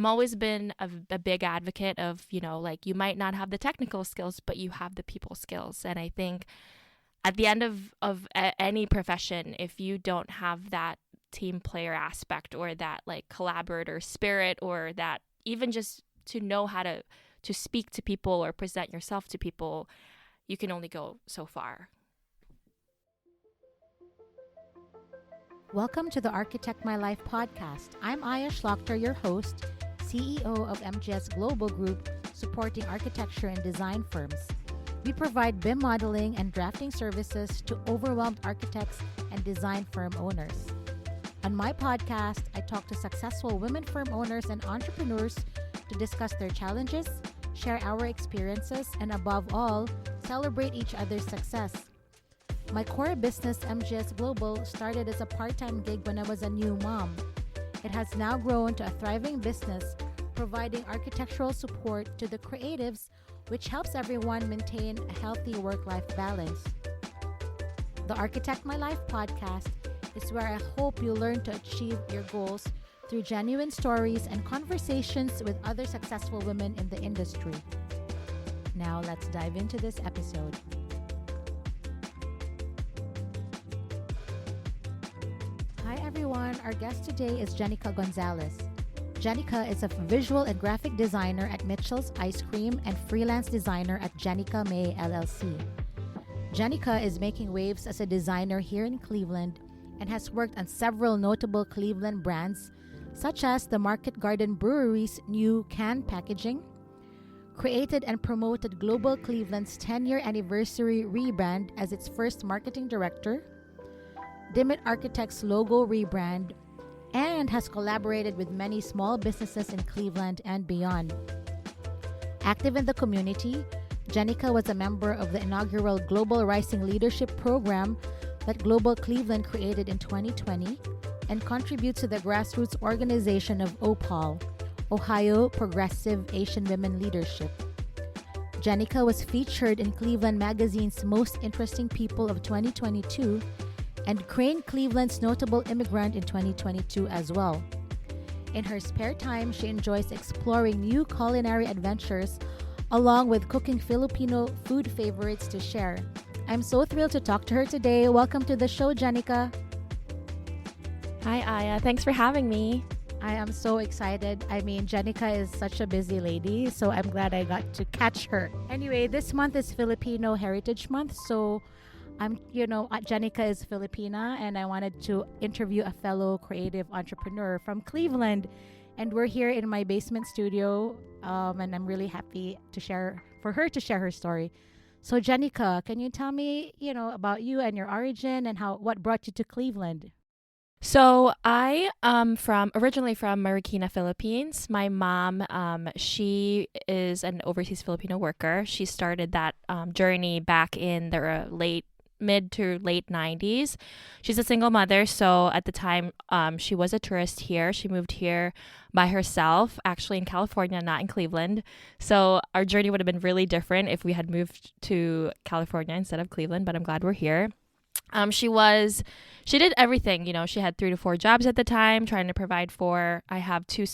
I'm always been a big advocate of, like you might not have the technical skills, but you have the people skills. And I think at the end of any profession, if you don't have that team player aspect or that like collaborator spirit, or that even just to know how to speak to people or present yourself to people, you can only go so far. Welcome to the Architect My Life podcast. I'm Shlachter, your host, CEO of MGS Global Group, supporting architecture and design firms. We provide BIM modeling and drafting services to overwhelmed architects and design firm owners. On my podcast, I talk to successful women firm owners and entrepreneurs to discuss their challenges, share our experiences, and above all, celebrate each other's success. My core business, MGS Global, started as a part-time gig when I was a new mom. It has now grown to a thriving business, providing architectural support to the creatives, which helps everyone maintain a healthy work-life balance. The Architect My Life podcast is where I hope you learn to achieve your goals through genuine stories and conversations with other successful women in the industry. Now let's dive into this episode. Hi everyone, our guest today is Jenika Gonzales. Jenika is a visual and graphic designer at Mitchell's Ice Cream and freelance designer at Jenika May LLC. Jenika is making waves as a designer here in Cleveland and has worked on several notable Cleveland brands such as the Market Garden Brewery's new can packaging, created and promoted Global Cleveland's 10-year anniversary rebrand as its first marketing director, Dimit Architects logo rebrand, and has collaborated with many small businesses in Cleveland and beyond. Active in the community, Jenika was a member of the inaugural Global Rising Leadership Program that Global Cleveland created in 2020 and contributes to the grassroots organization of OPAL, Ohio Progressive Asian Women Leadership. Jenika was featured in Cleveland Magazine's Most Interesting People of 2022 and Crane Cleveland's Notable Immigrant in 2022 as well. In her spare time, she enjoys exploring new culinary adventures along with cooking Filipino food favorites to share. I'm so thrilled to talk to her today. Welcome to the show, Jenika. Hi, Aya. Thanks for having me. I am so excited. I mean, Jenika is such a busy lady, so I'm glad I got to catch her. Anyway, this month is Filipino Heritage Month, so Jenika is Filipina, and I wanted to interview a fellow creative entrepreneur from Cleveland. And we're here in my basement studio, and I'm really happy for her to share her story. So, Jenika, can you tell me, about you and your origin and what brought you to Cleveland? So I am originally from Marikina, Philippines. My mom, she is an overseas Filipino worker. She started that journey back in the mid to late 90s. She's a single mother, so at the time she was a tourist here. She moved here by herself, actually in California, not in Cleveland. So our journey would have been really different if we had moved to California instead of Cleveland, but I'm glad we're here. She did everything, she had 3 to 4 jobs at the time, trying to provide for, I have 2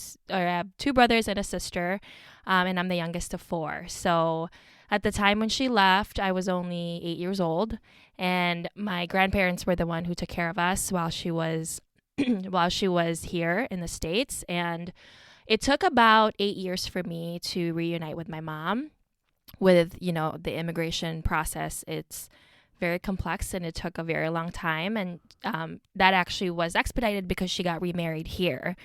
brothers and a sister, and I'm the youngest of 4. So at the time when she left, I was only 8 years old, and my grandparents were the one who took care of us while she was here in the States. And it took about 8 years for me to reunite with my mom. With, the immigration process, it's very complex and it took a very long time, and that actually was expedited because she got remarried here,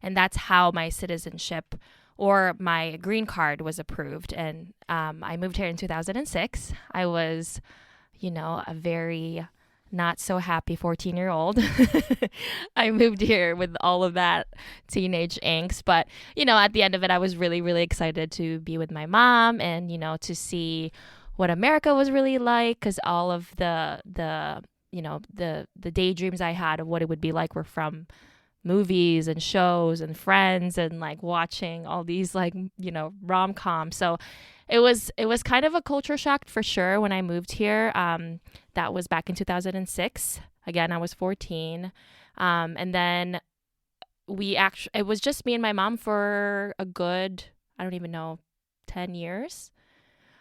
and that's how my citizenship or my green card was approved. And I moved here in 2006. I was a very not so happy 14-year-old. I moved here with all of that teenage angst, but at the end of it, I was really, really excited to be with my mom and to see what America was really like, because all of the daydreams I had of what it would be like were from movies and shows and Friends and like watching all these rom-coms. So it was kind of a culture shock for sure when I moved here. That was back in 2006. Again, I was 14. And then it was just me and my mom for a good, I don't even know, 10 years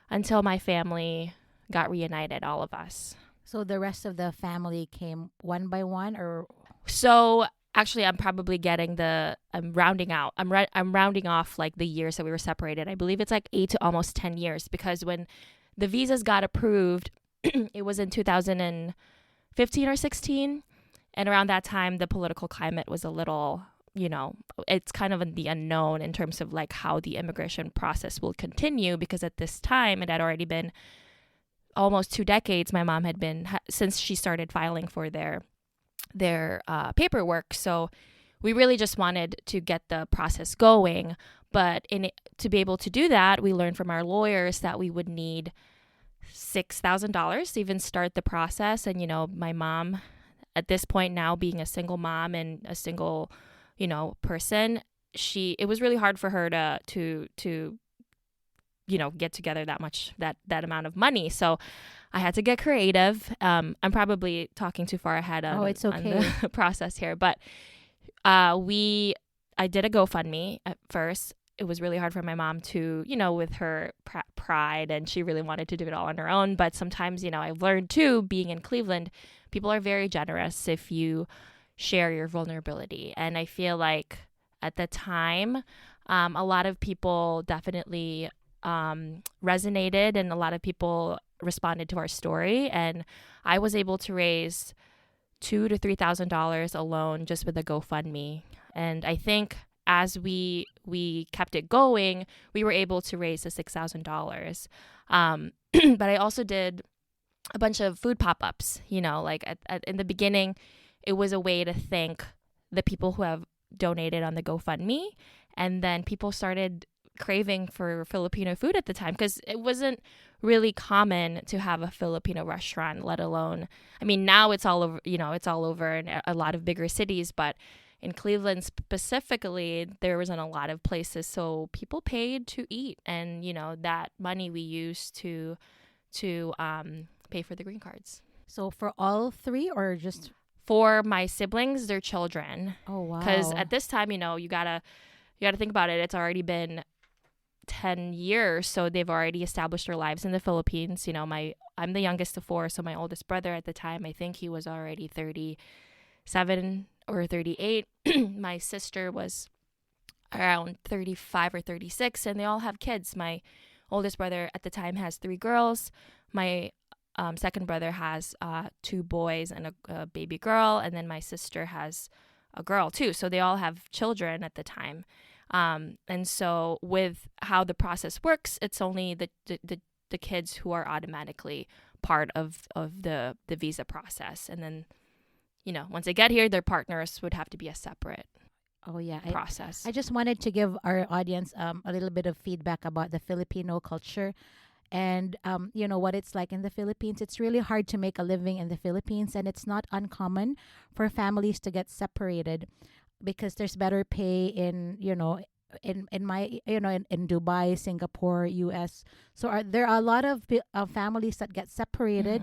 until my family got reunited, all of us. So the rest of the family came one by one, or So actually, I'm probably I'm rounding out. I'm rounding off like the years that we were separated. I believe it's like 8 to almost 10 years, because when the visas got approved, it was in 2015 or 16. And around that time, the political climate was a little, it's kind of in the unknown in terms of like how the immigration process will continue, because at this time it had already been almost 2 decades. My mom had been, since she started filing for their paperwork. So we really just wanted to get the process going. But to be able to do that, we learned from our lawyers that we would need $6,000 to even start the process. And, my mom, at this point now being a single mom and a single, person, it was really hard for her to get together that amount of money. So I had to get creative. I'm probably talking too far ahead it's okay. on the process here, but I did a GoFundMe at first. It was really hard for my mom to, with her pride, and she really wanted to do it all on her own. But sometimes, I've learned too, being in Cleveland, people are very generous if you share your vulnerability. And I feel like at the time, a lot of people definitely resonated, and a lot of people responded to our story, and I was able to raise $2,000 to $3,000 alone just with a GoFundMe. And I think as we kept it going, we were able to raise the $6,000. But I also did a bunch of food pop-ups. Like in the beginning, it was a way to thank the people who have donated on the GoFundMe, and then people started craving for Filipino food at the time, because it wasn't really common to have a Filipino restaurant, let alone, now it's all over, it's all over in a lot of bigger cities, but in Cleveland specifically, there wasn't a lot of places, so people paid to eat, and that money we used to pay for the green cards. So for all three, or just for my siblings, their children? Oh wow! Because at this time, you gotta think about it. It's already been 10 years, so they've already established their lives in the Philippines. I'm the youngest of 4, so my oldest brother at the time, I think he was already 37 or 38. My sister was around 35 or 36, and they all have kids. My oldest brother at the time has 3 girls. My second brother has 2 boys and a baby girl, and then my sister has a girl too. So they all have children at the time. And so with how the process works, it's only the kids who are automatically part of the visa process. And then, once they get here, their partners would have to be a separate process. I just wanted to give our audience a little bit of feedback about the Filipino culture and, what it's like in the Philippines. It's really hard to make a living in the Philippines, and it's not uncommon for families to get separated because there's better pay in Dubai, Singapore, US. So there are a lot of families that get separated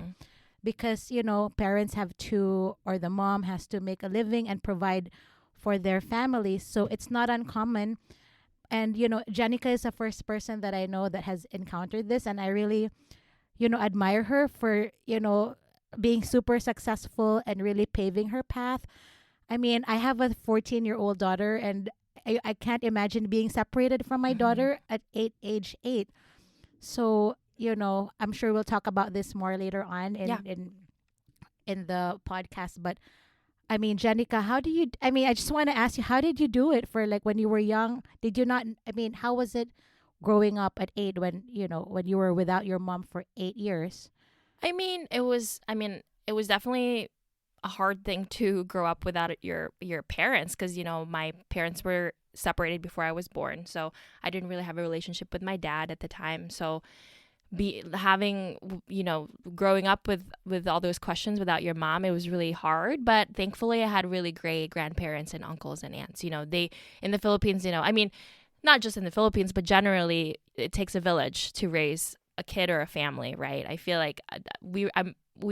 because, parents have to, or the mom has to make a living and provide for their families. So it's not uncommon. And, Jenika is the first person that I know that has encountered this. And I really, admire her for, being super successful and really paving her path. I have a 14-year-old daughter, and I can't imagine being separated from my daughter at age 8. So, I'm sure we'll talk about this more later on in the podcast. But, Jenika, how do you, I just want to ask you, how did you do it for when you were young? Did you not, how was it growing up at 8 when you were without your mom for 8 years? It was definitely a hard thing to grow up without your parents, because my parents were separated before I was born, so I didn't really have a relationship with my dad at the time. So growing up with all those questions without your mom, it was really hard. But thankfully I had really great grandparents and uncles and aunts. They, in the Philippines, not just in the Philippines, but generally it takes a village to raise a kid or a family, right? I feel like we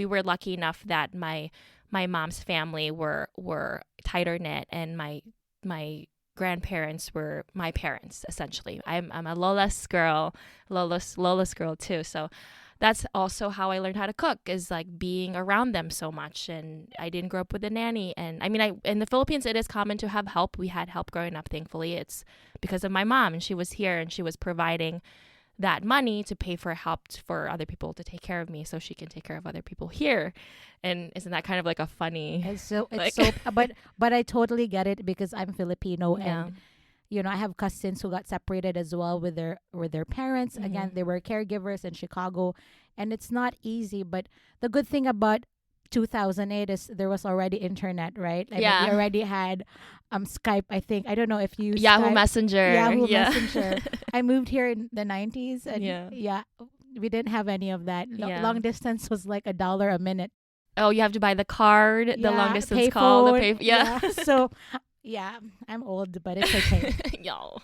were lucky enough that my mom's family were tighter knit, and my my grandparents were my parents, essentially. I'm a Lola's girl, Lola's girl too. So that's also how I learned how to cook, is like being around them so much. And I didn't grow up with a nanny. And I mean, in the Philippines, it is common to have help. We had help growing up, thankfully. It's because of my mom, and she was here and she was providing that money to pay for help for other people to take care of me so she can take care of other people here. And isn't that kind of like a funny, but I totally get it, because I'm Filipino. yeah. And I have cousins who got separated as well with their parents. Mm-hmm. Again, they were caregivers in Chicago, and it's not easy. But the good thing about 2008 is there was already internet, right? I mean, Yeah. we already had Skype. I think, I don't know if you Yahoo Skype. Messenger. Yahoo Yeah. Messenger. I moved here in the 90s, and Yeah. we didn't have any of that. Yeah. Long distance was like $1 a minute. Oh, you have to buy the card, the long distance pay call, the phone. pay. Yeah. So, yeah, I'm old, but it's okay. Yo.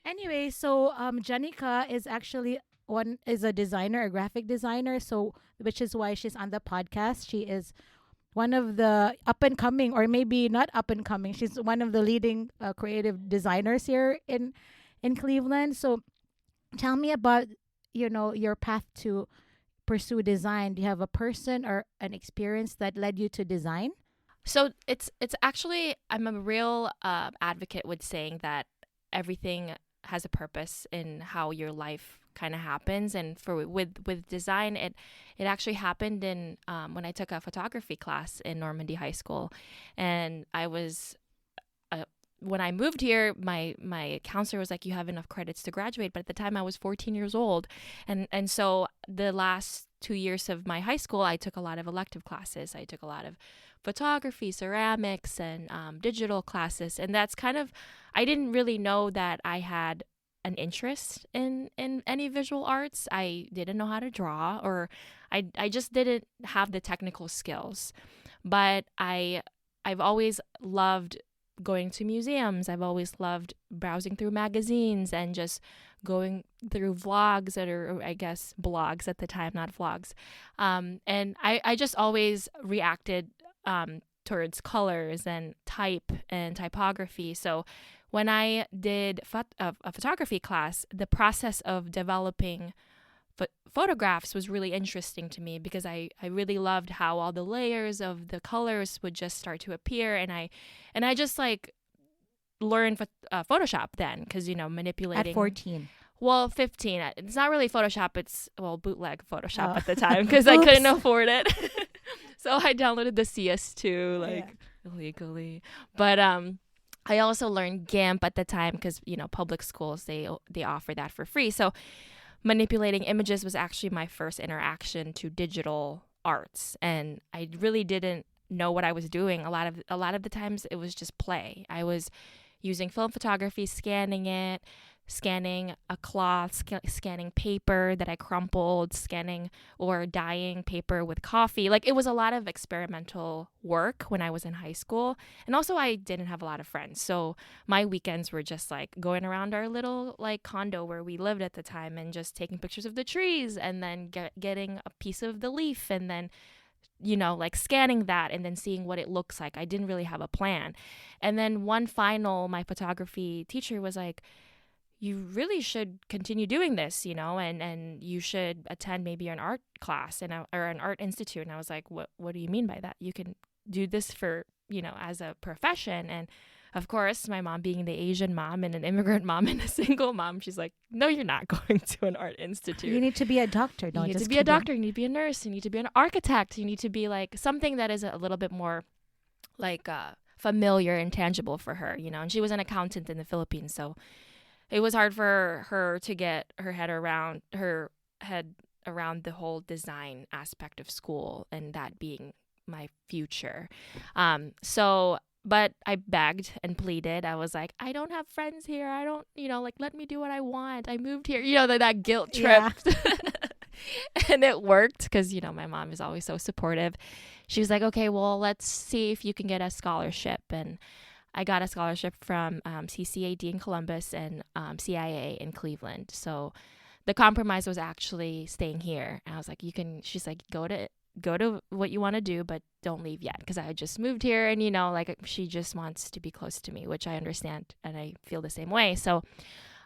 Anyway, so Jenika is actually a designer, a graphic designer. So, which is why she's on the podcast. She is one of the up and coming, or maybe not up and coming. She's one of the leading creative designers here in Cleveland. So, tell me about your path to pursue design. Do you have a person or an experience that led you to design? So it's actually, I'm a real advocate with saying that everything has a purpose in how your life kind of happens. And with design, it actually happened in when I took a photography class in Normandy High School. And I was when I moved here, my counselor was like, you have enough credits to graduate. But at the time I was 14 years old. And so the last 2 years of my high school, I took a lot of elective classes. I took a lot of photography, ceramics, and digital classes. And that's kind of, I didn't really know that I had an interest in any visual arts. I didn't know how to draw, or I just didn't have the technical skills. But I've always loved going to museums. I've always loved browsing through magazines and just going through vlogs, or I guess blogs at the time, not vlogs. And I just always reacted towards colors and type and typography. So when I did a photography class, the process of developing photographs was really interesting to me, because I really loved how all the layers of the colors would just start to appear. And I just like learned Photoshop then, because, manipulating. At 14. Well, 15. It's not really Photoshop. It's, bootleg Photoshop at the time, because I couldn't afford it. So I downloaded the CS2 illegally. But I also learned GIMP at the time, because, public schools, they offer that for free. So manipulating images was actually my first interaction to digital arts. And I really didn't know what I was doing. A lot of the times it was just play. I was using film photography, scanning a cloth, scanning paper that I crumpled, scanning or dyeing paper with coffee. Like, it was a lot of experimental work when I was in high school. And also I didn't have a lot of friends. So my weekends were just like going around our little like condo where we lived at the time and just taking pictures of the trees, and then getting a piece of the leaf, and then like scanning that and then seeing what it looks like. I didn't really have a plan. And then my photography teacher was like, you really should continue doing this, and you should attend maybe an art class or an art institute. And I was like, what do you mean by that? You can do this for, as a profession. And of course, my mom, being the Asian mom and an immigrant mom and a single mom, she's like, no, you're not going to an art institute. You need to be a doctor. You need to be a doctor. You need to be a nurse. You need to be an architect. You need to be like something that is a little bit more like familiar and tangible for her, and she was an accountant in the Philippines. So it was hard for her to get her head around the whole design aspect of school, and that being my future. But I begged and pleaded. I was like, I don't have friends here. I don't, let me do what I want. I moved here, that guilt trip. Yeah. And it worked, because, my mom is always so supportive. She was like, okay, well, let's see if you can get a scholarship. And I got a scholarship from CCAD in Columbus and CIA in Cleveland. So the compromise was actually staying here. And I was like, she's like, go to go to what you want to do, but don't leave yet. Because I had just moved here and, like she just wants to be close to me, which I understand. And I feel the same way. So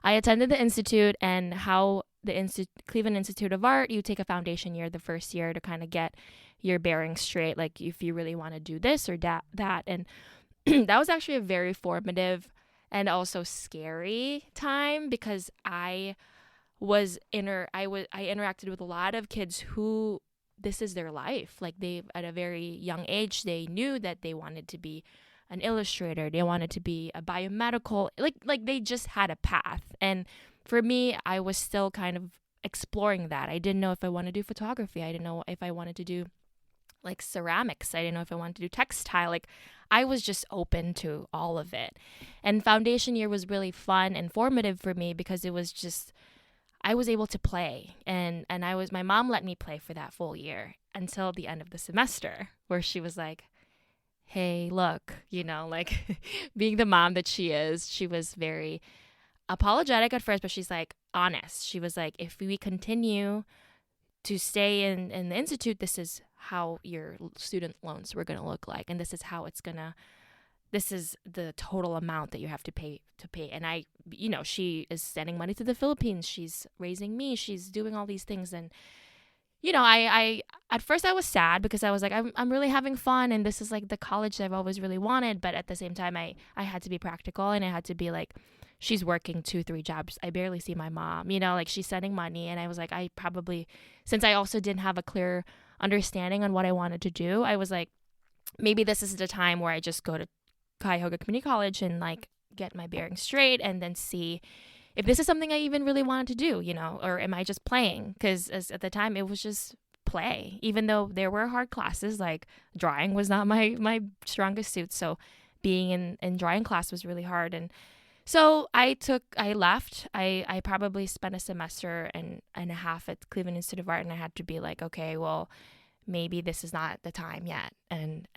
I attended the Institute, and how the Cleveland Institute of Art, you take a foundation year the first year to kind of get your bearings straight. Like if you really want to do this or that. And that was actually a very formative and also scary time, because I interacted with a lot of kids who this is their life. Like they, at a very young age, they knew that they wanted to be an illustrator. They wanted to be a biomedical, like they just had a path. And for me, I was still kind of exploring that. I didn't know if I wanted to do photography. I didn't know if I wanted to do like ceramics. I didn't know if I wanted to do textile. Like I was just open to all of it. And foundation year was really fun and formative for me, because it was just, I was able to play, and my mom let me play for that full year until the end of the semester, where she was like, hey, look, like being the mom that she is, she was very apologetic at first, but she's like honest. She was like, if we continue to stay in the Institute, this is how your student loans were going to look like. And this is how this is the total amount that you have to pay. And I, she is sending money to the Philippines. She's raising me. She's doing all these things. And, I at first I was sad, because I was like, I'm really having fun. And this is like the college that I've always really wanted. But at the same time, I had to be practical, and I had to be like, she's working 2-3 jobs. I barely see my mom, like she's sending money. And I was like, I probably, since I also didn't have a clear understanding on what I wanted to do, I was like, maybe this is the time where I just go to Cuyahoga Community College and like get my bearings straight, and then see if this is something I even really wanted to do, or am I just playing? Because at the time it was just play, even though there were hard classes, like drawing was not my strongest suit. So being in drawing class was really hard. And so I left. I probably spent a semester and a half at Cleveland Institute of Art, and I had to be like, okay, well, maybe this is not the time yet. And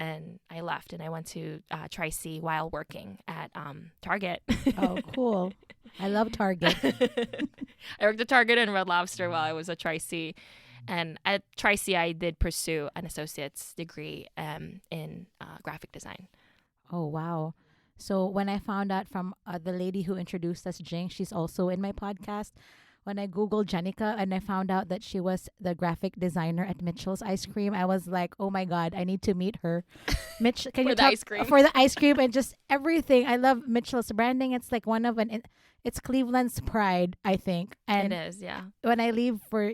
I left, and I went to Tri-C while working at Target. Oh, cool. I love Target. I worked at Target and Red Lobster while I was at Tri-C. And at Tri-C, I did pursue an associate's degree in graphic design. Oh, wow. So when I found out from the lady who introduced us, Jing, she's also in my podcast. When I Googled Jenika and I found out that she was the graphic designer at Mitchell's Ice Cream, I was like, oh my God, I need to meet her. Mitch, can you talk ice cream? For the ice cream and just everything? I love Mitchell's branding. It's like it's Cleveland's pride, I think. And it is, yeah. when I leave for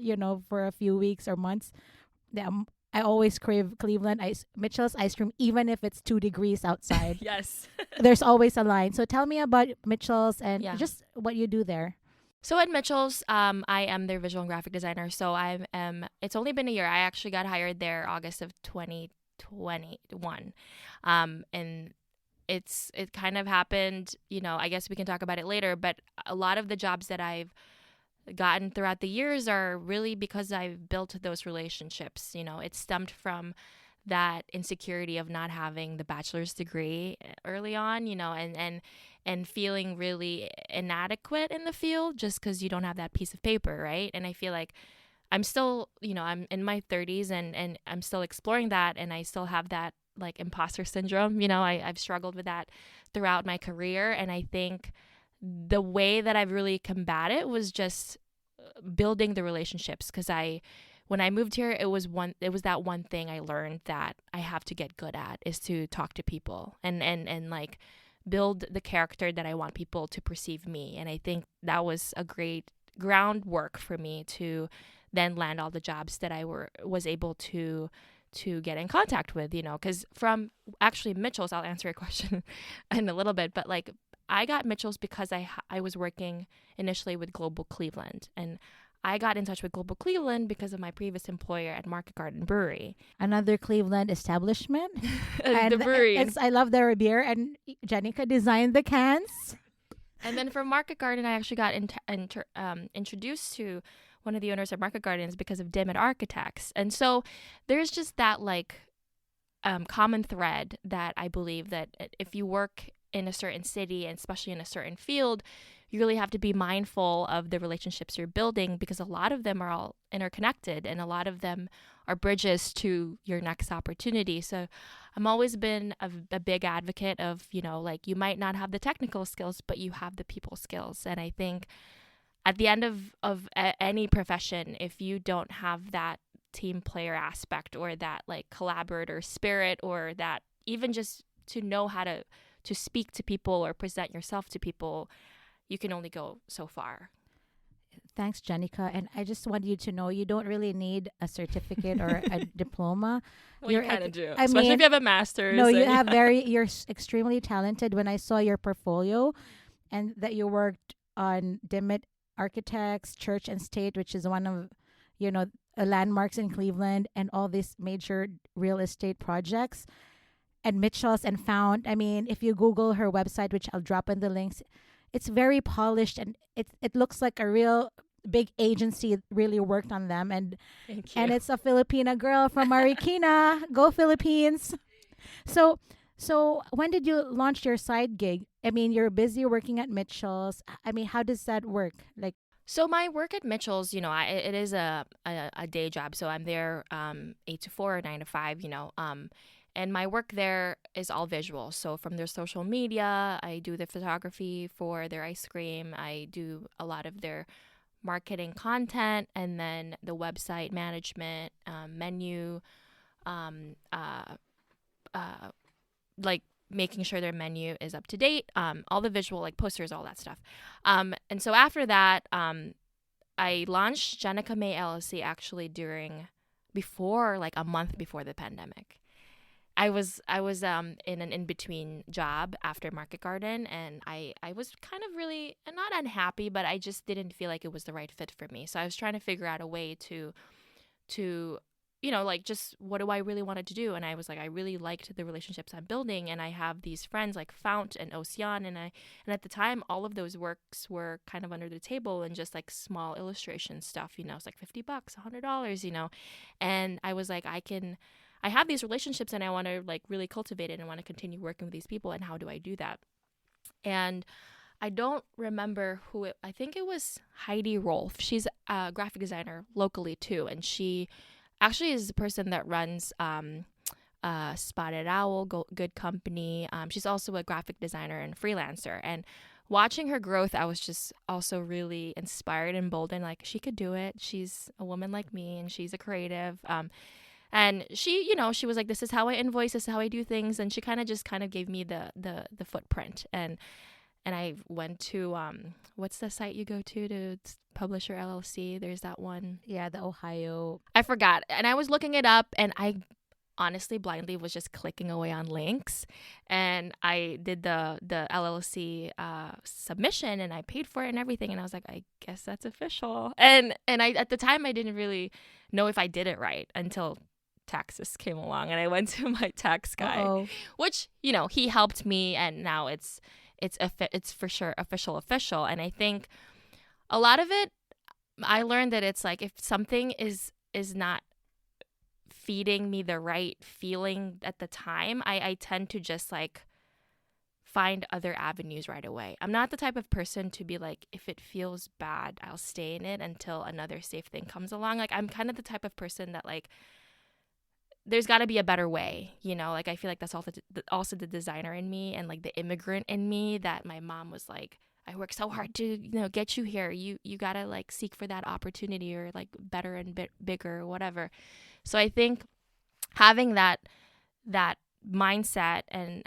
a few weeks or months, I always crave Mitchell's ice cream, even if it's 2 degrees outside. Yes. There's always a line. So tell me about Mitchell's and just what you do there. So at Mitchell's, I am their visual and graphic designer. So it's only been a year. I actually got hired there August of 2021. And it kind of happened, I guess we can talk about it later, but a lot of the jobs that I've gotten throughout the years are really because I've built those relationships. It stemmed from that insecurity of not having the bachelor's degree early on, and feeling really inadequate in the field just because you don't have that piece of paper, right? And I feel like I'm still, I'm in my 30s and I'm still exploring that, and I still have that like imposter syndrome. I've struggled with that throughout my career, and I think the way that I've really combated it was just building the relationships, because when I moved here, it was that one thing I learned that I have to get good at, is to talk to people and like build the character that I want people to perceive me. And I think that was a great groundwork for me to then land all the jobs that I was able to get in contact with, because from actually Mitchell's, I'll answer your question in a little bit, but like I got Mitchell's because I was working initially with Global Cleveland, and I got in touch with Global Cleveland because of my previous employer at Market Garden Brewery. Another Cleveland establishment. The brewery. I love their beer, and Jenika designed the cans. And then from Market Garden, I actually got introduced to one of the owners of Market Gardens because of Dimit Architects. And so there's just that like common thread that I believe that if you work in a certain city, and especially in a certain field, you really have to be mindful of the relationships you're building, because a lot of them are all interconnected and a lot of them are bridges to your next opportunity. So I'm always been a big advocate of, like, you might not have the technical skills, but you have the people skills. And I think at the end of any profession, if you don't have that team player aspect or that like collaborator spirit, or that even just to know how to speak to people or present yourself to people, you can only go so far. Thanks, Jenika. And I just want you to know you don't really need a certificate or a diploma. Well, you kind of do, I especially mean, if you have a master's. No, you're extremely talented. When I saw your portfolio and that you worked on Dimmitt Architects, Church and State, which is one of, landmarks in Cleveland, and all these major real estate projects, and Mitchell's and Found. I mean, if you Google her website, which I'll drop in the links, it's very polished and it looks like a real big agency really worked on them. And Thank you. and it's a Filipina girl from Marikina. Go Philippines. So when did you launch your side gig? I mean, you're busy working at Mitchell's. I mean, how does that work? Like, so my work at Mitchell's, it is a day job. So I'm there 8 to 4 or 9 to 5, and my work there is all visual. So from their social media, I do the photography for their ice cream. I do a lot of their marketing content, and then the website management, menu, like making sure their menu is up to date, all the visual, like posters, all that stuff. And so after that, I launched Jenika May LLC actually like a month before the pandemic. I was in an in-between job after Market Garden, and I was kind of really not unhappy, but I just didn't feel like it was the right fit for me. So I was trying to figure out a way to like, just what do I really wanted to do? And I was like, I really liked the relationships I'm building, and I have these friends like Fount and Ocean, and at the time all of those works were kind of under the table and just like small illustration stuff, it's like $50, $100, and I was like, I have these relationships and I want to like really cultivate it and want to continue working with these people, and how do I do that? And I don't remember I think it was Heidi Rolf. She's a graphic designer locally too, and she actually is the person that runs Spotted Owl, Good Company. She's also a graphic designer and freelancer, and watching her growth, I was just also really inspired and emboldened. Like, she could do it. She's a woman like me, and she's a creative. And she, she was like, this is how I invoice, this is how I do things. And she kind of gave me the footprint. And I went to, what's the site you go to publish your LLC? There's that one. Yeah, the Ohio. I forgot. And I was looking it up, and I honestly blindly was just clicking away on links. And I did the LLC submission, and I paid for it and everything. And I was like, I guess that's official. And I, at the time, I didn't really know if I did it right until taxes came along, and I went to my tax guy, which, he helped me, and now it's for sure official. And I think a lot of it, I learned that it's like, if something is not feeding me the right feeling at the time, I tend to just like find other avenues right away. I'm not the type of person to be like, if it feels bad, I'll stay in it until another safe thing comes along. Like, I'm kind of the type of person that like, there's got to be a better way, like, I feel like that's also the designer in me, and like the immigrant in me, that my mom was like, I work so hard to, get you here. You got to like seek for that opportunity, or like better and bigger or whatever. So I think having that mindset, and,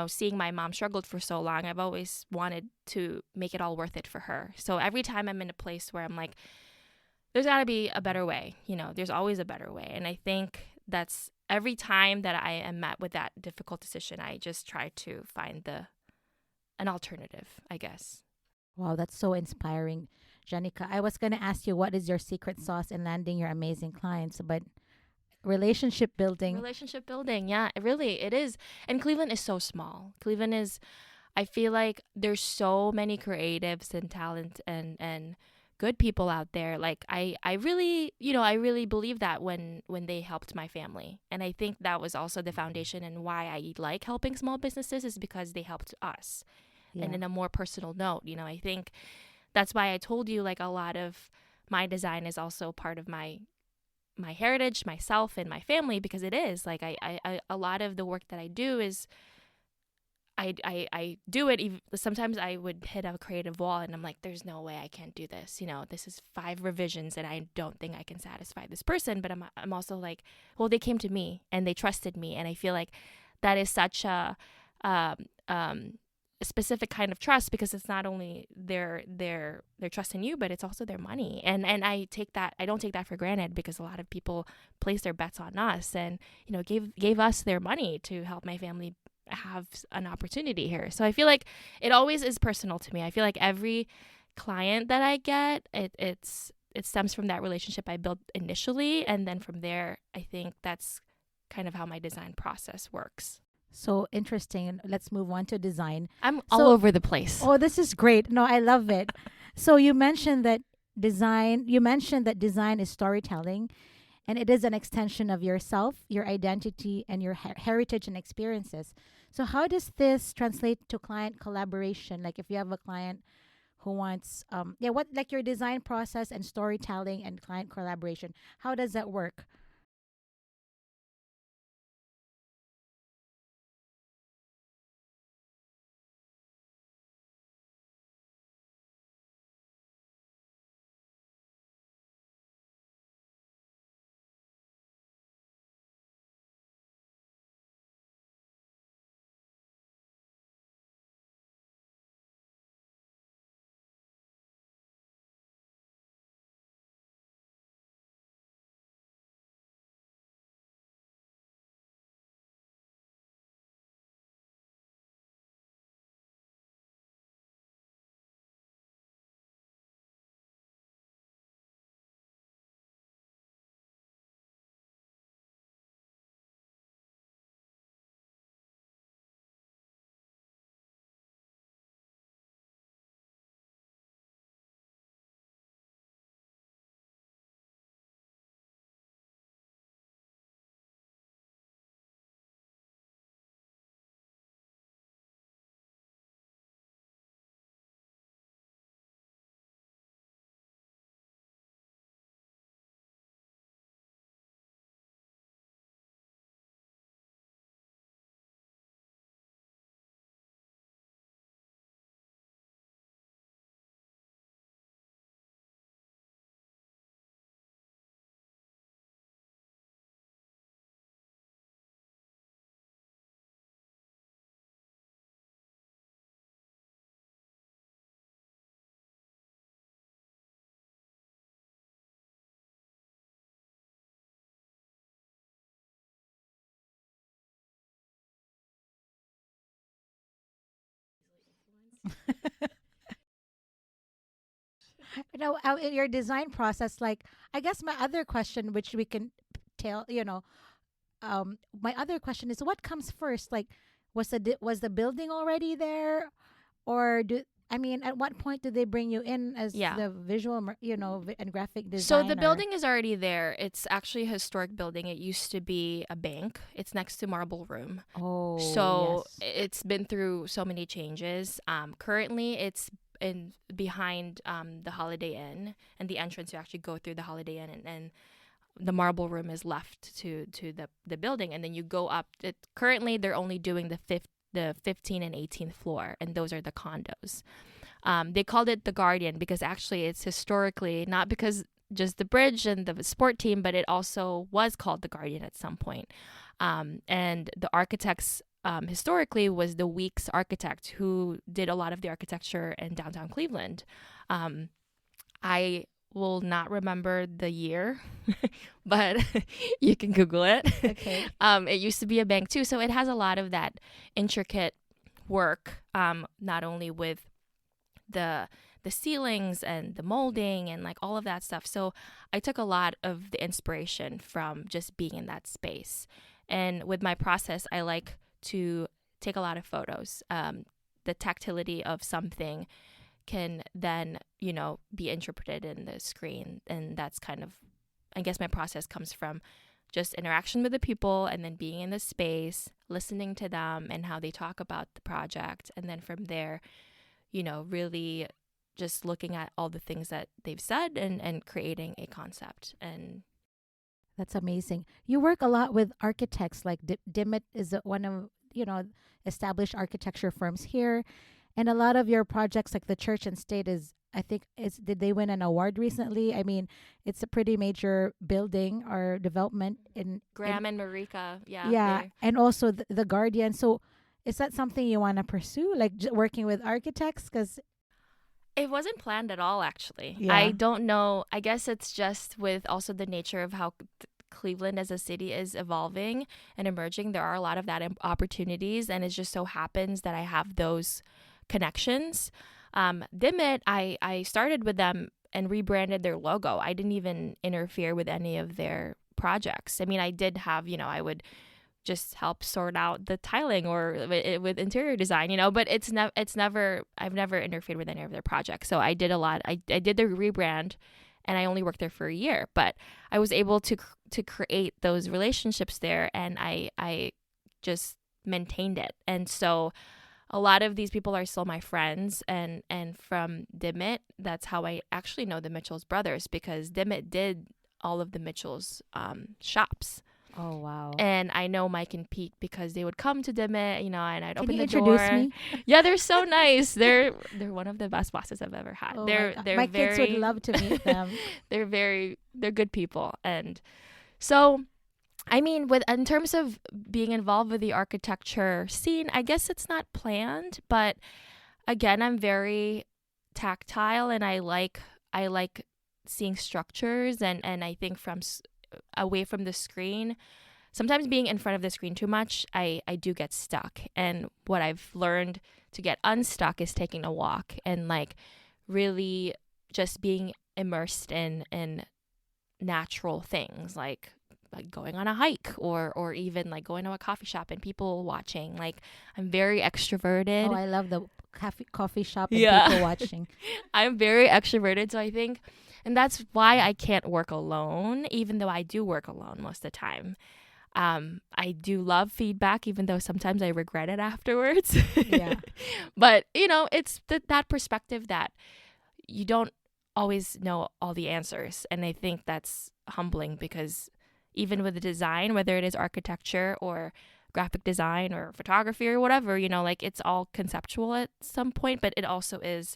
seeing my mom struggled for so long, I've always wanted to make it all worth it for her. So every time I'm in a place where I'm like, there's got to be a better way, there's always a better way. And I think that's every time that I am met with that difficult decision, I just try to find an alternative, I guess. Wow, that's so inspiring, Jenika. I was going to ask you, what is your secret sauce in landing your amazing clients? But relationship building, yeah, it is. And Cleveland is so small. I feel like there's so many creatives and talent and good people out there. Like, I really believe that when they helped my family. And I think that was also the foundation and why I like helping small businesses, is because they helped us. and Yeah. in a more personal note. You know, I think that's why I told you, like, a lot of my design is also part of my heritage, myself, and my family, because it is like I a lot of the work that I do is I do it. Even, sometimes I would hit a creative wall and I'm like, there's no way I can't do this. You know, this is 5 revisions and I don't think I can satisfy this person. But I'm also like, well, they came to me and they trusted me. And I feel like that is such um, um, a specific kind of trust, because it's not only their trust in you, but it's also their money. And I don't take that for granted, because a lot of people place their bets on us and, you know, gave us their money to help my family have an opportunity here. So I feel like it always is personal to me. I feel like every client that I get, it stems from that relationship I built initially, and then from there, I think that's kind of how my design process works. So interesting. Let's move on to design. I'm So- all over the place. Oh, this is great. No, I love it. So you mentioned that design is storytelling, and it is an extension of yourself, your identity, and your heritage and experiences. So how does this translate to client collaboration? Like if you have a client who wants what, like, your design process and storytelling and client collaboration, how does that work? In your design process, like, I guess my other question, which we can tell, my other question is, what comes first? Like, was the building already there, or at what point do they bring you in as Yeah. the visual, and graphic So designer? the building is already there. It's actually a historic building. It used to be a bank. It's next to Marble Room. Oh, So yes. it's been through so many changes. Currently, it's in behind the Holiday Inn, and the entrance, you actually go through the Holiday Inn, and the Marble Room is left to the building, and then you go up. Currently, they're only doing the 15th and 18th floor, and those are the condos. They called it the Guardian because actually it's historically, not because just the bridge and the sport team, but it also was called the Guardian at some point. And the architects historically was the Weeks architect, who did a lot of the architecture in downtown Cleveland. I will not remember the year, but you can Google it. Okay. It used to be a bank too, so it has a lot of that intricate work, not only with the ceilings and the molding and like all of that stuff. So I took a lot of the inspiration from just being in that space. And with my process, I like to take a lot of photos. The tactility of something can then, be interpreted in the screen. And that's kind of, I guess my process comes from just interaction with the people and then being in the space, listening to them and how they talk about the project. And then from there, really just looking at all the things that they've said and creating a concept. And That's amazing. You work a lot with architects, like Dimit is one of, established architecture firms here. And a lot of your projects, like the church and state, did they win an award recently? I mean, it's a pretty major building or development in Graham and Marika. Yeah. Yeah. And also the Guardian. So is that something you want to pursue, like working with architects? Because it wasn't planned at all, actually. Yeah. I don't know. I guess it's just with also the nature of how Cleveland as a city is evolving and emerging. There are a lot of that opportunities, and it just so happens that I have those connections. Dimit, I started with them and rebranded their logo. I didn't even interfere with any of their projects. I mean, I did have, I would just help sort out the tiling or with interior design, but I've never interfered with any of their projects. So I did a lot. I did the rebrand, and I only worked there for a year, but I was able to create those relationships there, and I just maintained it. And so a lot of these people are still my friends, and from Dimit, that's how I actually know the Mitchell's brothers, because Dimit did all of the Mitchell's shops. Oh, wow. And I know Mike and Pete because they would come to Dimit, and I'd open the door. Can you introduce me? Yeah, they're so nice. They're one of the best bosses I've ever had. Oh, they're my kids would love to meet them. They're good people. And so, I mean, in terms of being involved with the architecture scene, I guess it's not planned, but again, I'm very tactile, and I like seeing structures, and I think from away from the screen, sometimes being in front of the screen too much, I do get stuck. And what I've learned to get unstuck is taking a walk and like really just being immersed in natural things, like going on a hike or even like going to a coffee shop and people watching. Like, I'm very extroverted. Oh, I love the coffee shop and people watching. I'm very extroverted, so I think, and that's why I can't work alone, even though I do work alone most of the time. I do love feedback, even though sometimes I regret it afterwards. Yeah. But, it's that perspective that you don't always know all the answers. And I think that's humbling, because even with the design, whether it is architecture or graphic design or photography or whatever, like it's all conceptual at some point, but it also is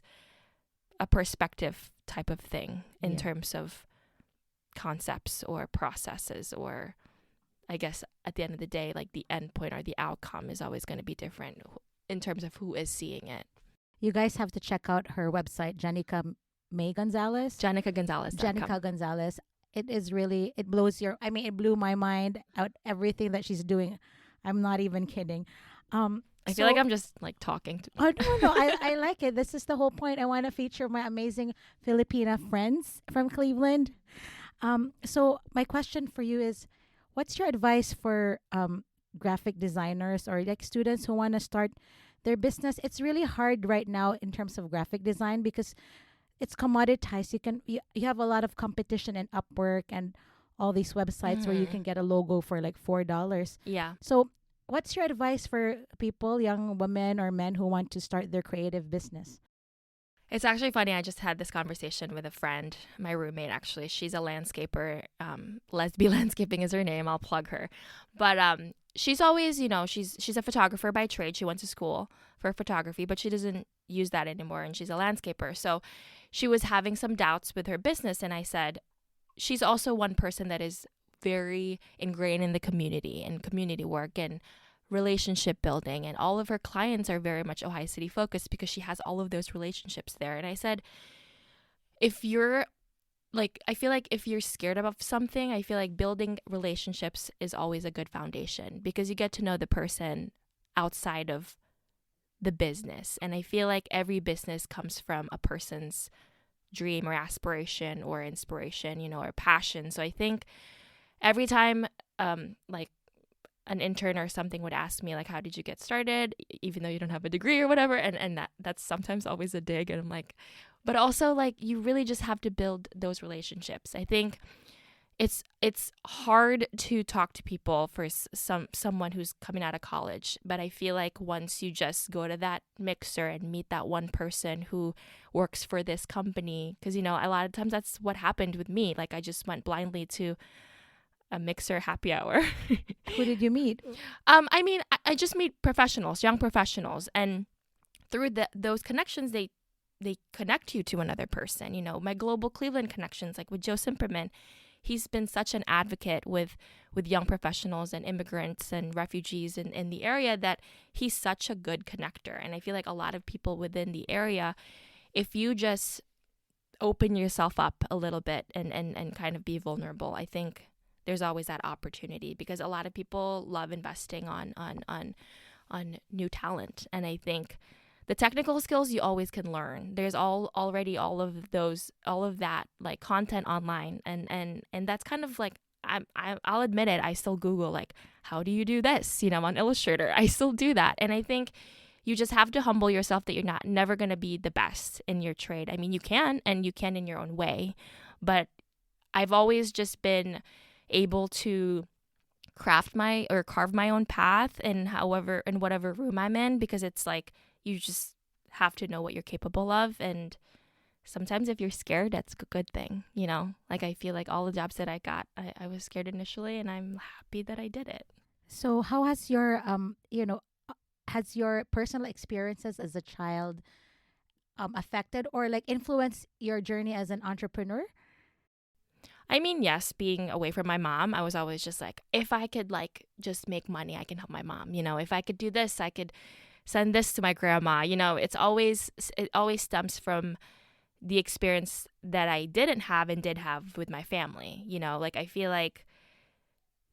a perspective type of thing in terms of concepts or processes, or I guess at the end of the day, like the end point or the outcome is always going to be different in terms of who is seeing it. You guys have to check out her website, Jenika Gonzales. Jenika Gonzales. Jenika Gonzales. It is really, it blew my mind out, everything that she's doing. I'm not even kidding. I feel like I'm just like talking. Oh, no. I like it. This is the whole point. I want to feature my amazing Filipina friends from Cleveland. So my question for you is, what's your advice for graphic designers or like students who want to start their business? It's really hard right now in terms of graphic design because it's commoditized. You have a lot of competition in Upwork and all these websites where you can get a logo for like $4. Yeah. So what's your advice for people, young women or men who want to start their creative business? It's actually funny. I just had this conversation with a friend, my roommate, actually. She's a landscaper. Lesbi Landscaping is her name. I'll plug her. But she's always, she's a photographer by trade. She went to school for photography, but she doesn't use that anymore, and she's a landscaper. So she was having some doubts with her business, and I said, she's also one person that is very ingrained in the community and community work and relationship building, and all of her clients are very much Ojai City focused because she has all of those relationships there. And I said, if you're like, I feel like if you're scared of something, I feel like building relationships is always a good foundation because you get to know the person outside of the business. And I feel like every business comes from a person's dream or aspiration or inspiration, or passion. So I think every time like an intern or something would ask me, like, how did you get started, even though you don't have a degree or whatever, and that's sometimes always a dig, and I'm like, but also like you really just have to build those relationships. I think it's hard to talk to people for someone who's coming out of college, but I feel like once you just go to that mixer and meet that one person who works for this company, because a lot of times that's what happened with me. Like I just went blindly to a mixer happy hour. Who did you meet? I mean, I just meet professionals, young professionals, and through those connections, they connect you to another person. My global Cleveland connections, like with Joe Simperman, he's been such an advocate with young professionals and immigrants and refugees in the area that he's such a good connector. And I feel like a lot of people within the area, if you just open yourself up a little bit and kind of be vulnerable, I think there's always that opportunity, because a lot of people love investing on new talent. And I think the technical skills you always can learn. There's already all of that like content online, and that's kind of like I'll admit it. I still Google like, how do you do this? On Illustrator, I still do that, and I think you just have to humble yourself that you're never going to be the best in your trade. I mean, you can in your own way, but I've always just been able to carve my own path in whatever room I'm in, because it's like you just have to know what you're capable of. And sometimes if you're scared, that's a good thing, like I feel like all the jobs that I got, I was scared initially, and I'm happy that I did it. So how has your has your personal experiences as a child affected or like influenced your journey as an entrepreneur? I mean, yes, being away from my mom, I was always just like, if I could like just make money, I can help my mom. If I could do this, I could send this to my grandma. It always stems from the experience that I didn't have and did have with my family. Like I feel like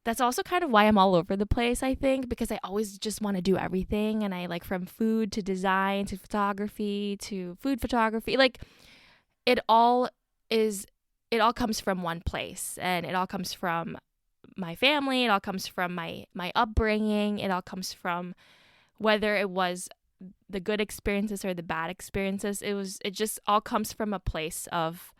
that's also kind of why I'm all over the place, I think, because I always just want to do everything. And I like from food to design to photography to food photography, like it all comes from one place, and it all comes from my family. It all comes from my upbringing. It all comes from whether it was the good experiences or the bad experiences. It just all comes from a place of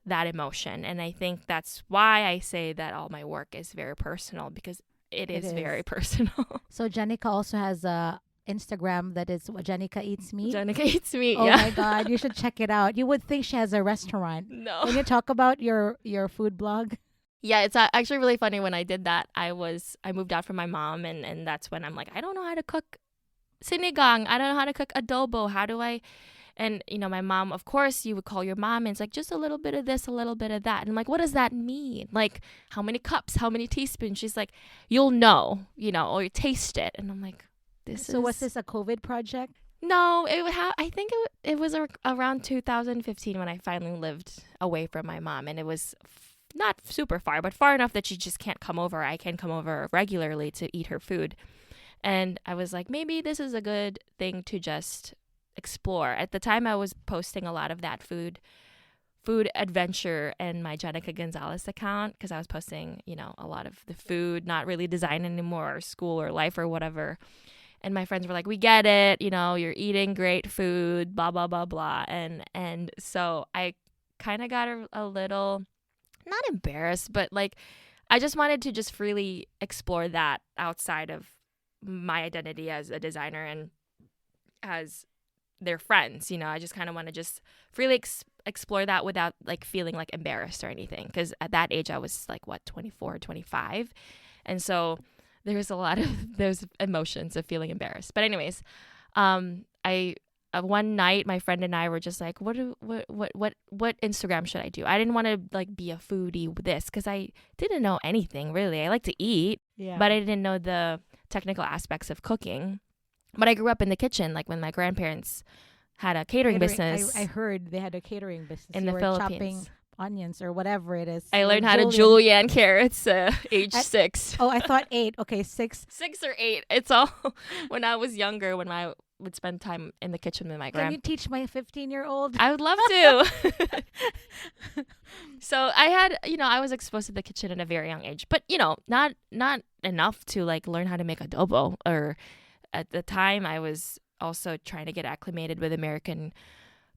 that emotion. And I think that's why I say that all my work is very personal, because it is very personal. So Jenika also has a Instagram that is Jenika Eats Meat. Jenika Eats Meat, oh yeah. My God, you should check it out. You would think she has a restaurant. No. When you talk about your food blog. Yeah, it's actually really funny. When I did that, I moved out from my mom, and that's when I'm like, I don't know how to cook sinigang. I don't know how to cook adobo. How do I? And, my mom, of course, you would call your mom and it's like, just a little bit of this, a little bit of that. And I'm like, what does that mean? Like, how many cups, how many teaspoons? She's like, you'll know, or you taste it. And I'm like, So was this a COVID project? No, I think it was around 2015 when I finally lived away from my mom. And it was not super far, but far enough that she just can't come over. I can come over regularly to eat her food. And I was like, maybe this is a good thing to just explore. At the time, I was posting a lot of that food adventure in my Jenika Gonzales account, because I was posting, a lot of the food, not really design anymore, or school or life or whatever. And my friends were like, we get it, you're eating great food, blah, blah, blah, blah. And so I kind of got a little, not embarrassed, but like, I just wanted to just freely explore that outside of my identity as a designer and as their friends. I just kind of want to just freely explore that without like feeling like embarrassed or anything, because at that age I was like 24, 25, and so there was a lot of those emotions of feeling embarrassed. But anyways, I one night my friend and I were just like, what Instagram should I do? I didn't want to like be a foodie with this, because I didn't know anything really. I like to eat, but I didn't know the technical aspects of cooking. But I grew up in the kitchen, like when my grandparents had a catering business. I heard they had a catering business in the Philippines. Chopping onions or whatever it is. I learned how to julienne carrots age 6. Oh, I thought 8. Okay, 6. 6 or 8. It's all when I was younger, when I would spend time in the kitchen with my Can you teach my 15-year-old? I would love to. So I had, I was exposed to the kitchen at a very young age, but not enough to like learn how to make adobo. Or at the time I was also trying to get acclimated with American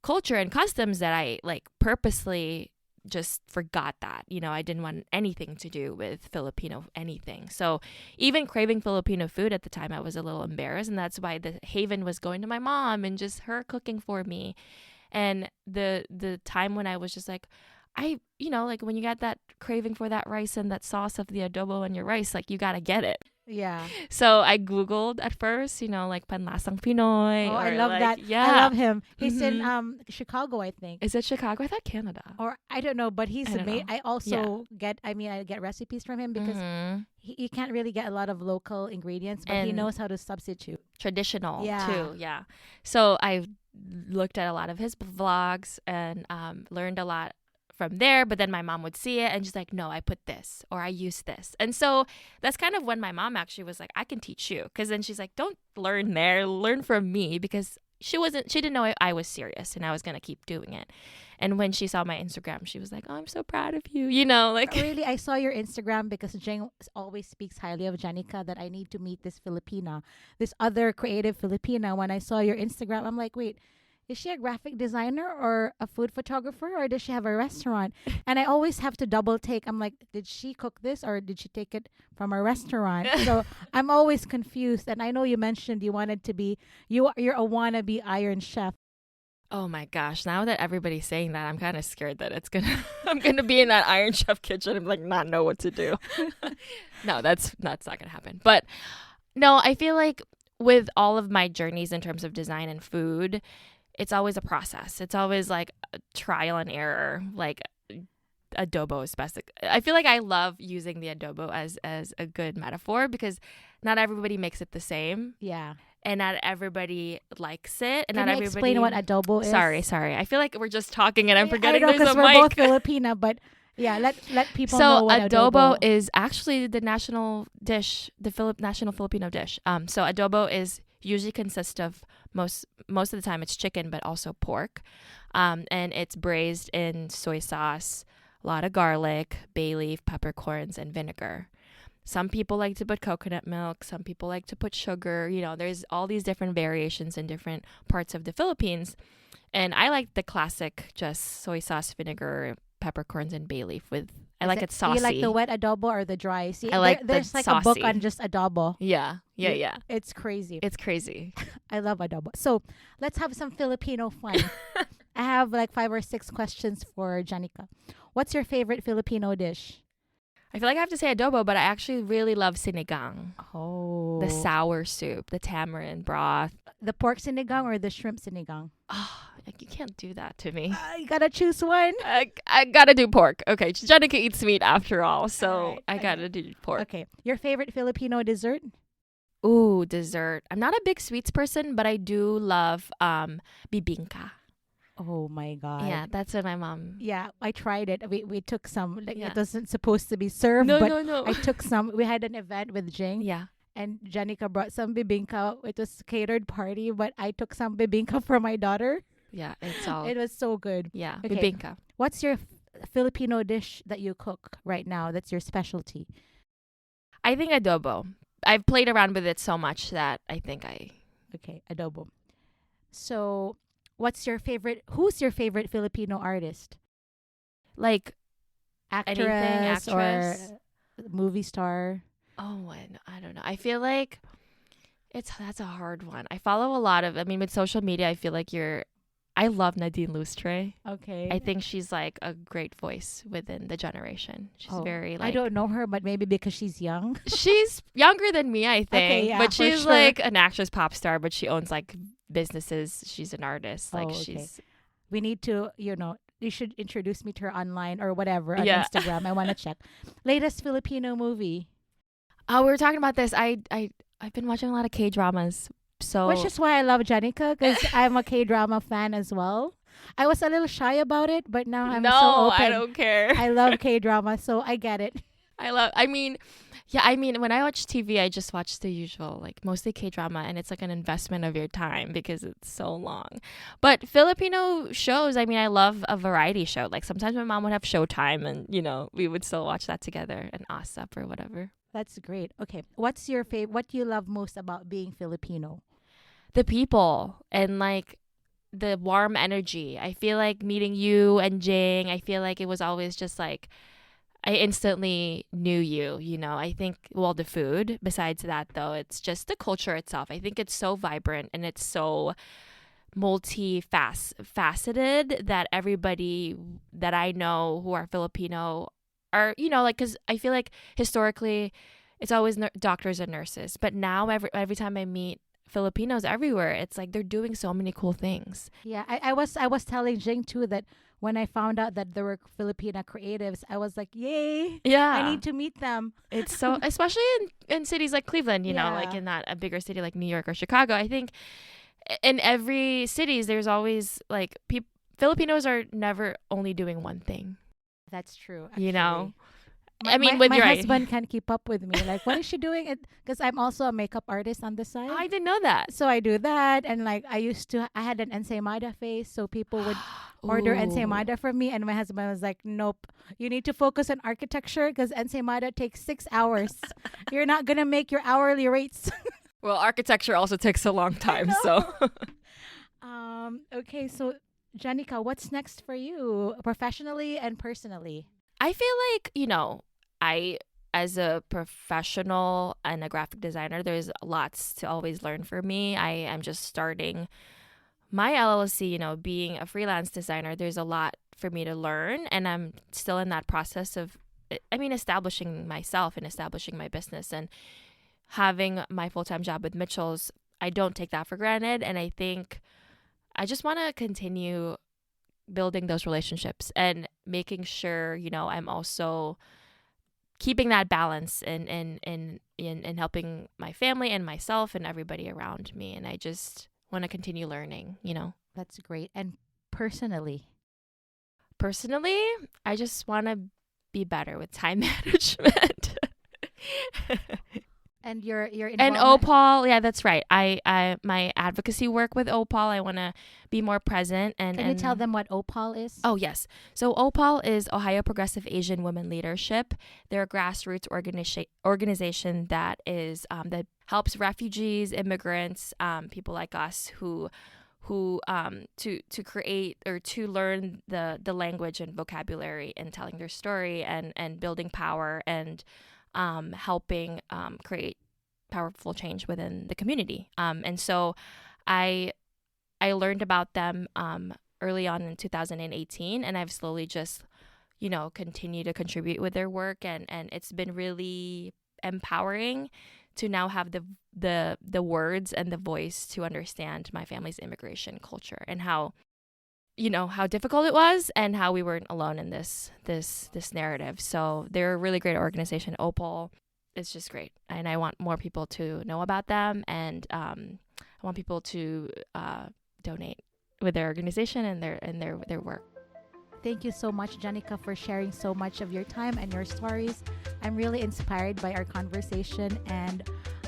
culture and customs that I like purposely just forgot that. I didn't want anything to do with Filipino anything. So even craving Filipino food at the time, I was a little embarrassed. And that's why the haven was going to my mom and just her cooking for me. And the time when I was just like, like when you got that craving for that rice and that sauce of the adobo on your rice, like you got to get it. Yeah. So I Googled at first, like Panlasang Pinoy. Oh, or I love like, that. Yeah. I love him. He's in Chicago, I think. Is it Chicago? I thought Canada. Or I don't know, but he's I don't amazing. know. I also I get recipes from him because you can't really get a lot of local ingredients, but he And knows how to substitute. Traditional Yeah. too. Yeah. So I looked at a lot of his vlogs and learned a lot from there. But then my mom would see it and she's like, no, I put this or I use this. And so that's kind of when my mom actually was like, I can teach you. Because then she's like, don't learn there, learn from me, because she didn't know I was serious and I was going to keep doing it. And when she saw my Instagram, she was like, oh, I'm so proud of you. Like Really, I saw your Instagram because Jeng always speaks highly of Jenika, that I need to meet this Filipina, this other creative Filipina. When I saw your Instagram, I'm like, wait, is she a graphic designer or a food photographer, or does she have a restaurant? And I always have to double take. I'm like, did she cook this or did she take it from a restaurant? So I'm always confused. And I know you mentioned you wanted to be, you're a wannabe Iron Chef. Oh my gosh, now that everybody's saying that, I'm kind of scared that I'm gonna be in that Iron Chef kitchen and like not know what to do. No, that's not gonna happen. But no, I feel like with all of my journeys in terms of design and food, it's always a process. It's always like a trial and error. Like adobo is best. I feel like I love using the adobo as a good metaphor because not everybody makes it the same. Yeah. And not everybody likes it. And Can not you everybody. explain what adobo is? Sorry. I feel like we're just talking and I'm forgetting I know, there's a we're mic. both Filipina, but yeah, let people know what adobo is actually the national dish, national Filipino dish. So adobo is usually consists of most of the time it's chicken, but also pork, and it's braised in soy sauce, a lot of garlic, bay leaf, peppercorns, and vinegar. Some people like to put coconut milk. Some people like to put sugar. There's all these different variations in different parts of the Philippines. And I like the classic, just soy sauce, vinegar, peppercorns, and bay leaf I like it saucy. You like the wet adobo or the dry? See, I like there's the like saucy. a book on just adobo. Yeah. It's crazy. It's crazy. I love adobo. So let's have some Filipino fun. I have like 5 or 6 questions for Jenika. What's your favorite Filipino dish? I feel like I have to say adobo, but I actually really love sinigang. Oh. The sour soup, the tamarind broth. The pork sinigang or the shrimp sinigang? Oh, you can't do that to me. You gotta choose one. I gotta do pork. Okay, Jenika eats meat after all, so right, I gotta do pork. Okay, your favorite Filipino dessert? Ooh, dessert. I'm not a big sweets person, but I do love bibingka. Oh my God. Yeah, that's what my mom. Yeah, I tried it. We took some. Like Yeah. it wasn't supposed to be served, No. I took some. We had an event with Jing. Yeah. And Jenika brought some bibingka. It was a catered party, but I took some bibingka for my daughter. Yeah, it's all. It was so good. Yeah, Okay. bibingka. What's your Filipino dish that you cook right now that's your specialty? I think adobo. I've played around with it so much that I think Okay, adobo. So, who's your favorite Filipino artist? like Actress or actress. movie star? Oh, I don't know. I feel like that's a hard one. I follow a lot of. I mean, with social media, I feel like I love Nadine Lustre. Okay. I think she's like a great voice within the generation. She's very like. I don't know her, but maybe because she's young. She's younger than me, I think. Okay, yeah, but for she's sure. like an actress, pop star, but she owns like businesses. She's an artist. Like Okay. she's. We need to, you should introduce me to her online or whatever on Yeah. Instagram. I want to check. Latest Filipino movie. Oh, we were talking about this. I've been watching a lot of K-dramas. So Which is why I love Jenika, because I'm a K-drama fan as well. I was a little shy about it, but now I'm so open. I don't care. I love K-drama, so I get it. I mean, when I watch TV, I just watch the usual, like mostly K-drama, and it's like an investment of your time because it's so long. But Filipino shows, I mean, I love a variety show. Like sometimes my mom would have Showtime and, we would still watch that together and ASAP or whatever. That's great. Okay. What's your favorite? What do you love most about being Filipino? The people and like the warm energy. I feel like meeting you and Jing, I feel like it was always just like I instantly knew you, you know. I think, well, the food, besides that though, it's just the culture itself. I think it's so vibrant and it's so multifaceted that everybody that I know who are Filipino are, you know, like, because I feel like historically it's always doctors and nurses. But now every time I meet Filipinos everywhere, it's like they're doing so many cool things. Yeah, I was telling Jing too that when I found out that there were Filipina creatives, I was like, yay! Yeah. I need to meet them. It's so, especially in cities like Cleveland, you know, like in that a bigger city like New York or Chicago. I think in every cities there's always like Filipinos are never only doing one thing. That's true. Actually. You know, I mean, my husband can't keep up with me. Like, what is she doing? Because I'm also a makeup artist on the side. I didn't know that. So I do that, and like I had an ensaymada face, so people would order ensaymada from me, and my husband was like, "Nope, you need to focus on architecture because ensaymada takes 6 hours. You're not gonna make your hourly rates." Well, architecture also takes a long time, so. Okay, so Jenika, what's next for you professionally and personally? I feel like, you know, as a professional and a graphic designer, there's lots to always learn for me. I am just starting my LLC, you know, being a freelance designer. There's a lot for me to learn, and I'm still in that process of, establishing myself and establishing my business and having my full-time job with Mitchell's. I don't take that for granted, and I think I just want to continue building those relationships and making sure, you know, I'm also keeping that balance in helping my family and myself and everybody around me. And I just want to continue learning, you know. That's great. And personally, I just want to be better with time management. And your and OPAL, yeah, that's right. I my advocacy work with OPAL, I want to be more present. And can you tell them what OPAL is? Oh yes, so OPAL is Ohio Progressive Asian Women Leadership. They're a grassroots organization that is that helps refugees, immigrants, people like us who to create or to learn the language and vocabulary and telling their story and building power and helping create powerful change within the community. And so I learned about them early on in 2018, and I've slowly just, you know, continued to contribute with their work, and it's been really empowering to now have the words and the voice to understand my family's immigration culture and how, you know, how difficult it was and how we weren't alone in this narrative. So they're a really great organization. OPAL is just great, and I want more people to know about them, and I want people to donate with their organization and their work. Thank you so much, Jenika, for sharing so much of your time and your stories. I'm really inspired by our conversation, and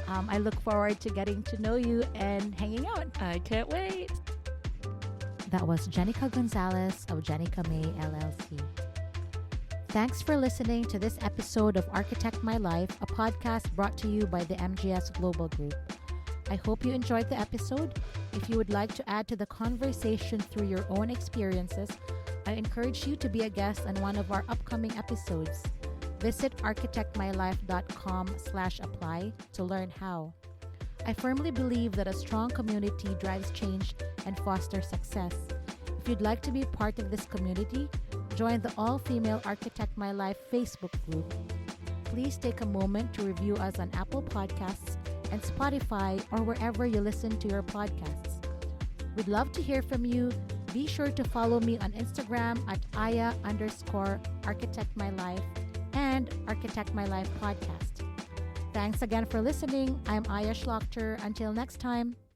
I look forward to getting to know you and hanging out. I can't wait. That was Jenika Gonzales of Jenika May LLC. Thanks for listening to this episode of Architect My Life, a podcast brought to you by the MGS Global Group. I hope you enjoyed the episode. If you would like to add to the conversation through your own experiences, I encourage you to be a guest on one of our upcoming episodes. Visit architectmylife.com/apply to learn how. I firmly believe that a strong community drives change and fosters success. If you'd like to be part of this community, join the All-Female Architect My Life Facebook group. Please take a moment to review us on Apple Podcasts and Spotify or wherever you listen to your podcasts. We'd love to hear from you. Be sure to follow me on Instagram at aya_architectmylife and Architect My Life Podcast. Thanks again for listening. I'm Aya Shlachter. Until next time.